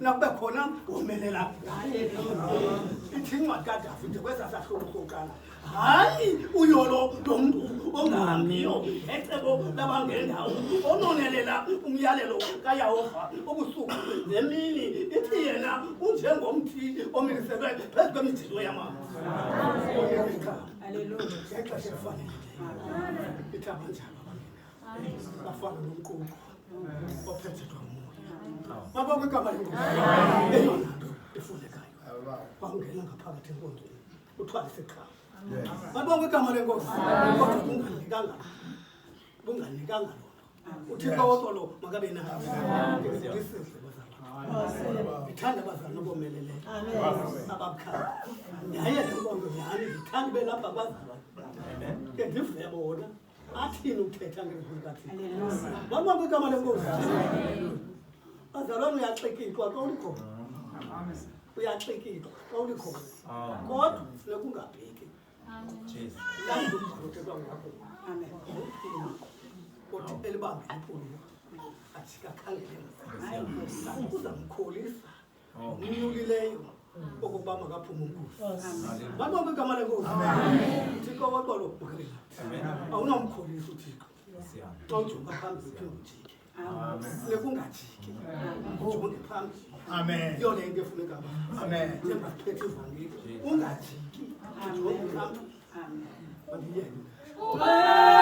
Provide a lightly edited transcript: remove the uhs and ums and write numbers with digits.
nakube khona womelela ithi incwadi kaDavide kwesasahluko sokuqala hayi uyolo lomuntu ongahambiyo ecebo labangendawo ononelela umyalelo kaYehova ubusuku nemini ithi yena unjengomthi omiliselwe phezu kwemijilo yamanzi. Haleluya. Ngexesha elifanele ithi abanjalo bafana nomququ ophethethwa ngumoya. Mabonke igama lenkosi eyona nto efunekayo bangena ngaphakathi enkonzweni uthwalise iqhawe. Mabonke igama lenkosi kodwa bunganikanga lona uThixo wosolo makabe nayo. Ngithanda abazali nobomeleleyo abakhala yaye le nkonzo yani ngithanda ibe lapha abazali ke ndive bona athini ukuthetha ngezwi kaThixo. Mabonke igama lenkosi. Bazalwane uyaxekixwa xa ulikhona. Uyaxekixwa xa ulikhona. Kodwa funeka ungabheki. Lando uthethwa ngakho. Amen. Kodwa elibambe impululo athikakhangele uzamkholisa umnyulileyo okokuba makaphume umkhosi. Mabonke igama lenkosi. Uthixo woxolo awunomkholisa uThixo. Xa ujonga phambili uphinde ujike. Funeka ungajiki ujonge phambili. Amen. Yiyo le nto efuneka amen njengoba siphethe ivangeli ungajiki ujonge phambili. Amen.